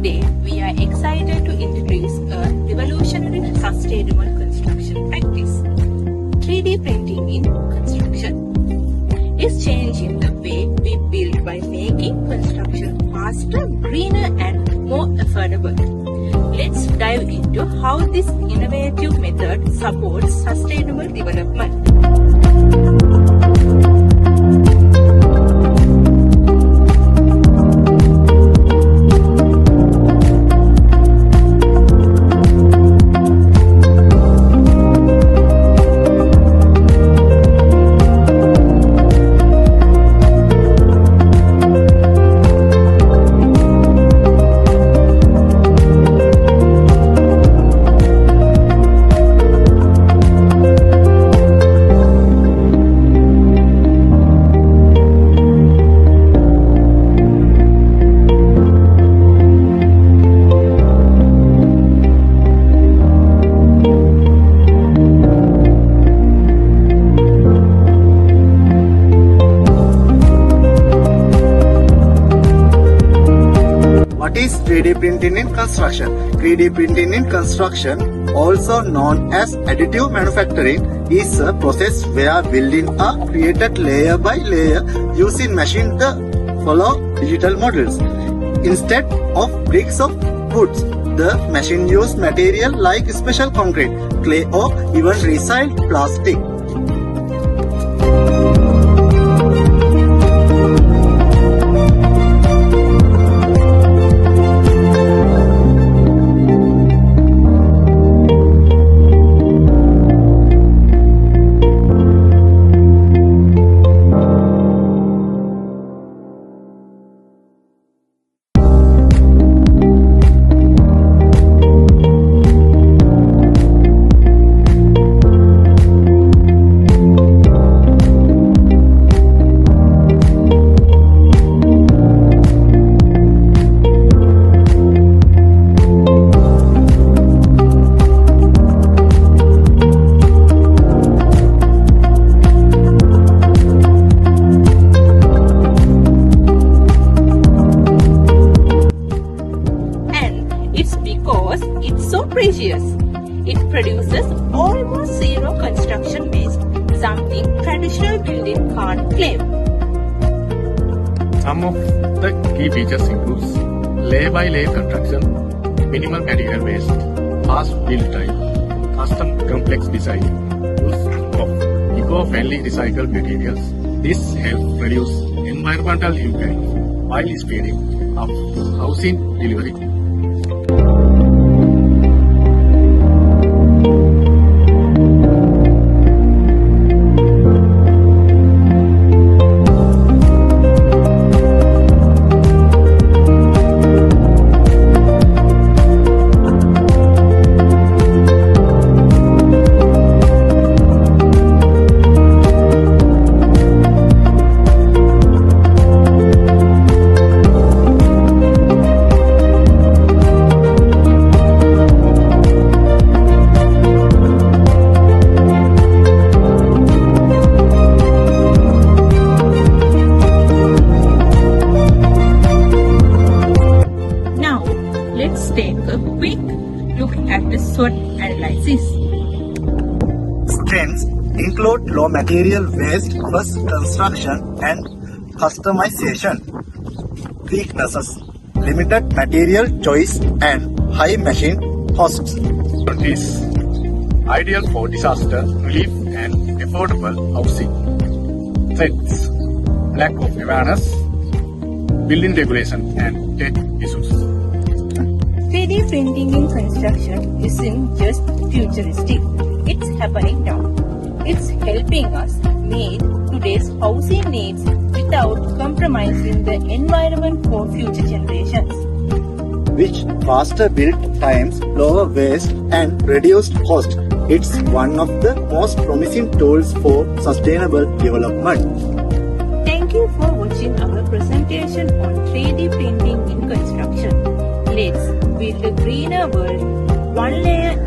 Today, we are excited to introduce a revolutionary sustainable construction practice. 3D printing in construction is changing the way we build by making construction faster, greener and more affordable. Let's dive into how this innovative method supports sustainable development. What is 3D printing in construction? 3D printing in construction, also known as additive manufacturing, is a process where buildings are created layer by layer using machines that follow digital models. Instead of bricks of wood, the machine uses material like special concrete, clay or even recycled plastic. It's because it's so precious. It produces almost zero construction waste, something traditional building can't claim. Some of the key features includes layer-by-layer construction, minimal material waste, fast build time, custom complex design, use of eco-friendly recycled materials. This helps reduce environmental impact while speeding up housing delivery. Let's take a quick look at the SWOT analysis. Strengths include low material waste, first construction and customization. Weaknesses: limited material choice and high machine costs. Is ideal for disaster relief and affordable housing. Threats: lack of awareness, building regulation and tech issues. 3D printing in construction isn't just futuristic, it's happening now. It's helping us meet today's housing needs without compromising the environment for future generations. Which faster build times, lower waste and reduced cost. It's one of the most promising tools for sustainable development. Thank you for watching our presentation on 3D printing in construction. Let's build a greener world, one layer